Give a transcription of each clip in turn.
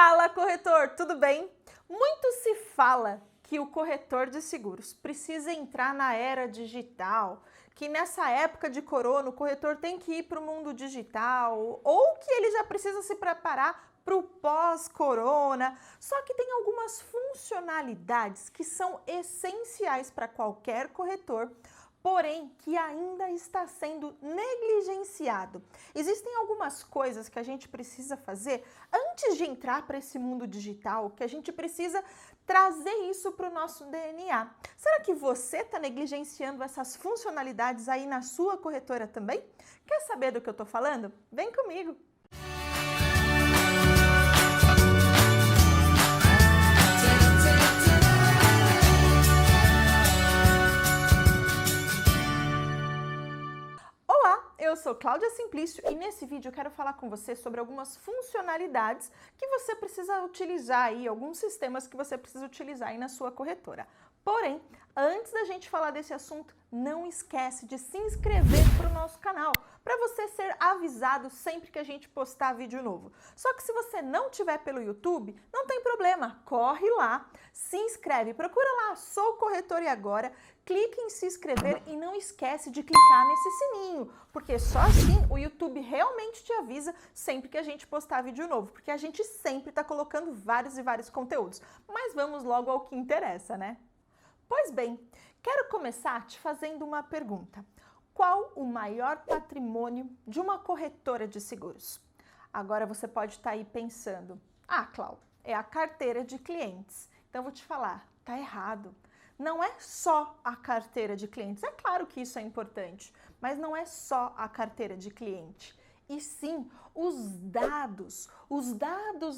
Fala, corretor, tudo bem? Muito se fala que o corretor de seguros precisa entrar na era digital, que nessa época de corona o corretor tem que ir para o mundo digital, ou que ele já precisa se preparar para o pós-corona. Só que tem algumas funcionalidades que são essenciais para qualquer corretor, porém que ainda está sendo negligenciado. Existem algumas coisas que a gente precisa fazer antes de entrar para esse mundo digital, que a gente precisa trazer isso para o nosso DNA. Será que você está negligenciando essas funcionalidades aí na sua corretora também? Quer saber do que eu estou falando? Vem comigo! Eu sou Cláudia Simplício e nesse vídeo eu quero falar com você sobre algumas funcionalidades que você precisa utilizar aí, alguns sistemas que você precisa utilizar aí na sua corretora. Porém, antes da gente falar desse assunto, não esquece de se inscrever para o nosso canal, para você ser avisado sempre que a gente postar vídeo novo. Só que se você não tiver pelo YouTube, não tem problema, corre lá, se inscreve, procura lá, Sou Corretor e Agora, clique em se inscrever e não esquece de clicar nesse sininho, porque só assim o YouTube realmente te avisa sempre que a gente postar vídeo novo, porque a gente sempre está colocando vários e vários conteúdos. Mas vamos logo ao que interessa, né? Pois bem, quero começar te fazendo uma pergunta. Qual o maior patrimônio de uma corretora de seguros? Agora você pode estar aí pensando, Cláudia, é a carteira de clientes. Então eu vou te falar, tá errado. Não é só a carteira de clientes. É claro que isso é importante, mas não é só a carteira de cliente. E sim, os dados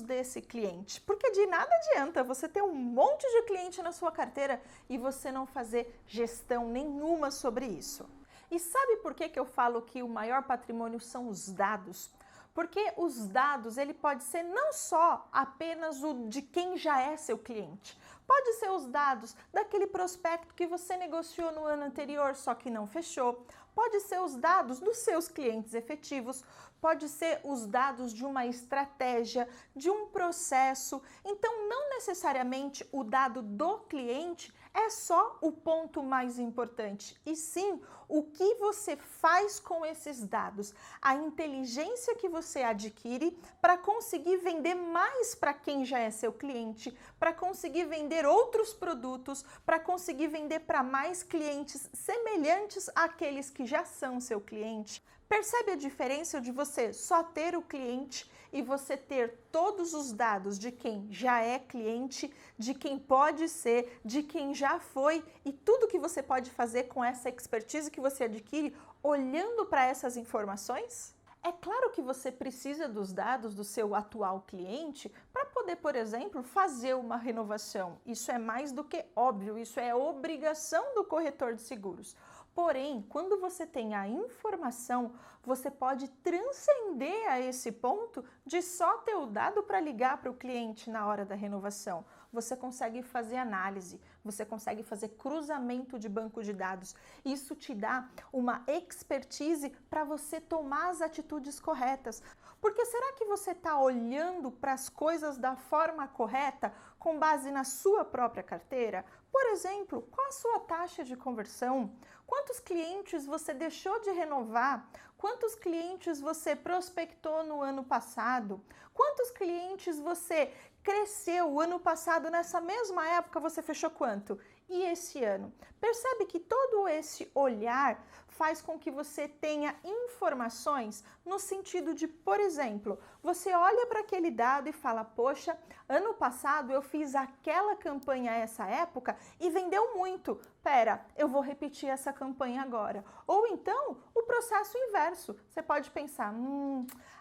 desse cliente. Porque de nada adianta você ter um monte de cliente na sua carteira e você não fazer gestão nenhuma sobre isso. E sabe por que eu falo que o maior patrimônio são os dados? Porque os dados, ele pode ser não só apenas o de quem já é seu cliente. Pode ser os dados daquele prospecto que você negociou no ano anterior, só que não fechou. Pode ser os dados dos seus clientes efetivos. Pode ser os dados de uma estratégia, de um processo. Então, não necessariamente o dado do cliente é só o ponto mais importante, e sim o que você faz com esses dados, a inteligência que você adquire para conseguir vender mais para quem já é seu cliente, para conseguir vender outros produtos, para conseguir vender para mais clientes semelhantes àqueles que já são seu cliente. Percebe a diferença de você só ter o cliente e você ter todos os dados de quem já é cliente, de quem pode ser, de quem já foi e tudo que você pode fazer com essa expertise que você adquire olhando para essas informações? É claro que você precisa dos dados do seu atual cliente para poder, por exemplo, fazer uma renovação. Isso é mais do que óbvio, isso é obrigação do corretor de seguros. Porém, quando você tem a informação, você pode transcender a esse ponto de só ter o dado para ligar para o cliente na hora da renovação. Você consegue fazer análise, você consegue fazer cruzamento de banco de dados. Isso te dá uma expertise para você tomar as atitudes corretas. Porque será que você está olhando para as coisas da forma correta com base na sua própria carteira? Por exemplo, qual a sua taxa de conversão? Quantos clientes você deixou de renovar? Quantos clientes você prospectou no ano passado? Quantos clientes você cresceu o ano passado, nessa mesma época você fechou quanto? E esse ano? Percebe que todo esse olhar faz com que você tenha informações no sentido de, por exemplo, você olha para aquele dado e fala, poxa, ano passado eu fiz aquela campanha essa época e vendeu muito. Pera, eu vou repetir essa campanha agora. Ou então, o processo inverso. Você pode pensar,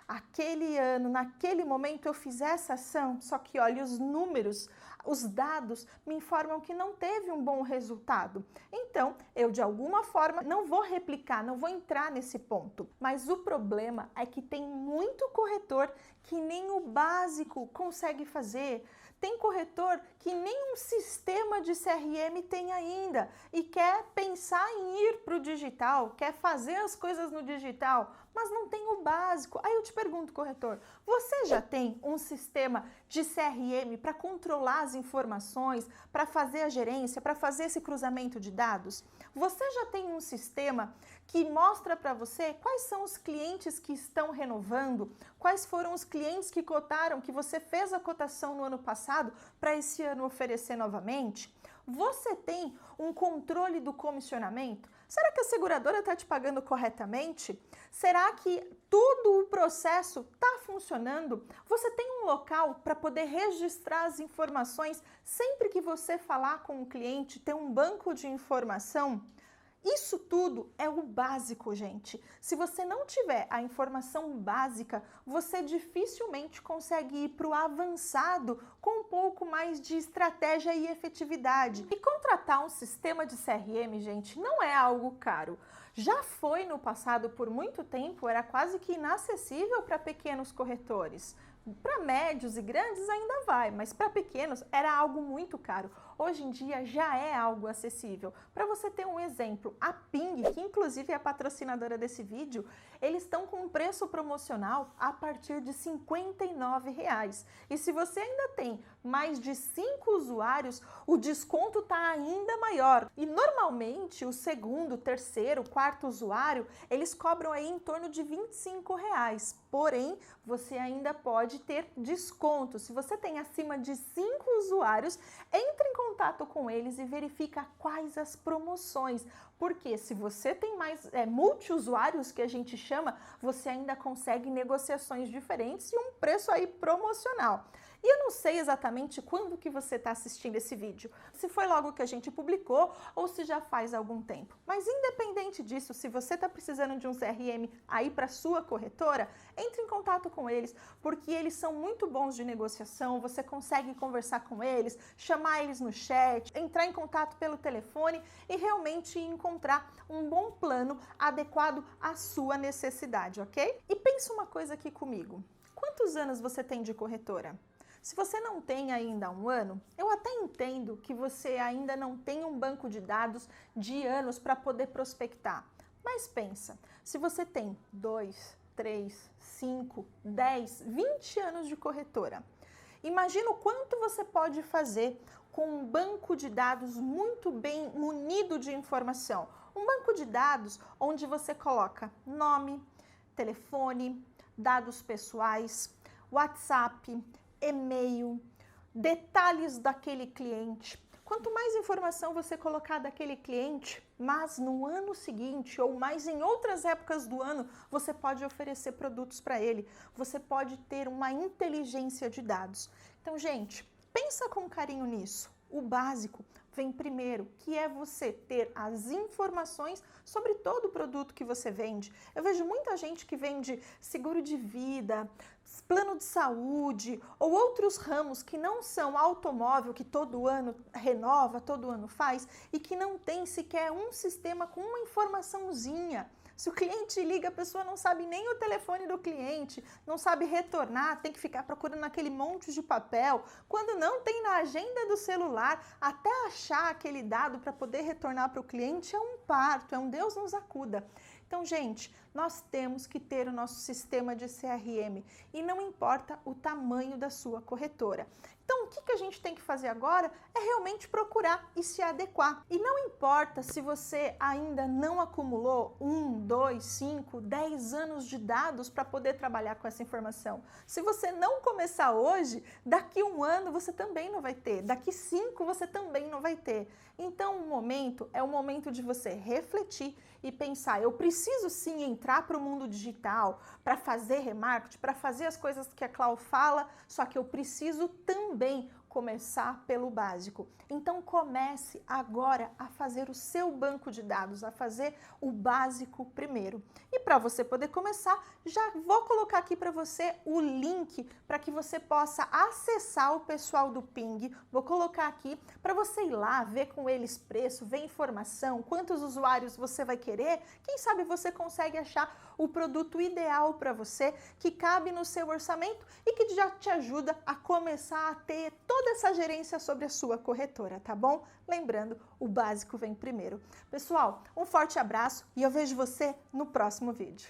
aquele ano, naquele momento eu fiz essa ação, só que olha os números, os dados me informam que não teve um bom resultado. Então, eu de alguma forma não vou replicar, não vou entrar nesse ponto. Mas o problema é que tem muito corretor que nem o básico consegue fazer. Tem corretor que nem um sistema de CRM tem ainda e quer pensar em ir para o digital, quer fazer as coisas no digital, mas não tem o básico. Aí eu te pergunto, corretor, você já tem um sistema de CRM para controlar as informações, para fazer a gerência, para fazer esse cruzamento de dados? Você já tem um sistema que mostra para você quais são os clientes que estão renovando, quais foram os clientes que cotaram, que você fez a cotação no ano passado para esse ano oferecer novamente? Você tem um controle do comissionamento? Será que a seguradora está te pagando corretamente? Será que todo o processo está funcionando? Você tem um local para poder registrar as informações sempre que você falar com o cliente, ter um banco de informação? Isso tudo é o básico, gente. Se você não tiver a informação básica, você dificilmente consegue ir para o avançado com um pouco mais de estratégia e efetividade. E contratar um sistema de CRM, gente, não é algo caro. Já foi no passado por muito tempo, era quase que inacessível para pequenos corretores. Para médios e grandes ainda vai, mas para pequenos era algo muito caro. Hoje em dia já é algo acessível. Para você ter um exemplo, a Ping, que inclusive é a patrocinadora desse vídeo, eles estão com um preço promocional a partir de R$ 59,00. E se você ainda tem mais de 5 usuários, o desconto está ainda maior. E normalmente o segundo, terceiro, quarto usuário, eles cobram aí em torno de R$ 25,00. Porém, você ainda pode ter desconto. Se você tem acima de 5 usuários, entre em contato com eles e verifica quais as promoções. Porque se você tem mais multi-usuários, que a gente chama, você ainda consegue negociações diferentes e um preço aí promocional. E eu não sei exatamente quando que você está assistindo esse vídeo, se foi logo que a gente publicou ou se já faz algum tempo. Mas independente disso, se você está precisando de um CRM aí para sua corretora, entre em contato com eles, porque eles são muito bons de negociação, você consegue conversar com eles, chamar eles no chat, entrar em contato pelo telefone e realmente encontrar um bom plano adequado à sua necessidade, ok? E pensa uma coisa aqui comigo, quantos anos você tem de corretora? Se você não tem ainda um ano, eu até entendo que você ainda não tem um banco de dados de anos para poder prospectar. Mas pensa, se você tem 2, 3, 5, 10, 20 anos de corretora, imagina o quanto você pode fazer com um banco de dados muito bem munido de informação. Um banco de dados onde você coloca nome, telefone, dados pessoais, WhatsApp, e-mail, detalhes daquele cliente. Quanto mais informação você colocar daquele cliente, mas no ano seguinte ou mais em outras épocas do ano, você pode oferecer produtos para ele. Você pode ter uma inteligência de dados. Então, gente, pensa com carinho nisso. O básico vem primeiro, que é você ter as informações sobre todo o produto que você vende. Eu vejo muita gente que vende seguro de vida, plano de saúde ou outros ramos que não são automóvel, que todo ano renova, todo ano faz e que não tem sequer um sistema com uma informaçãozinha. Se o cliente liga, a pessoa não sabe nem o telefone do cliente, não sabe retornar, tem que ficar procurando aquele monte de papel. Quando não tem na agenda do celular, até achar aquele dado para poder retornar para o cliente é um parto, é um Deus nos acuda. Então, gente, nós temos que ter o nosso sistema de CRM e não importa o tamanho da sua corretora. Então, o que a gente tem que fazer agora é realmente procurar e se adequar. E não importa se você ainda não acumulou 1, 2, 5, 10 anos de dados para poder trabalhar com essa informação. Se você não começar hoje, daqui 1 ano você também não vai ter, daqui 5 você também não vai ter. Então, o momento é o momento de você refletir e pensar, eu preciso sim entrar para o mundo digital, para fazer remarketing, para fazer as coisas que a Clau fala, só que eu preciso também começar pelo básico. Então comece agora a fazer o seu banco de dados, a fazer o básico primeiro. E para você poder começar, já vou colocar aqui para você o link para que você possa acessar o pessoal do Ping. Vou colocar aqui para você ir lá, ver com eles preço, ver informação, quantos usuários você vai querer. Quem sabe você consegue achar o produto ideal para você, que cabe no seu orçamento e que já te ajuda a começar a ter toda essa gerência sobre a sua corretora, tá bom? Lembrando, o básico vem primeiro. Pessoal, um forte abraço e eu vejo você no próximo vídeo.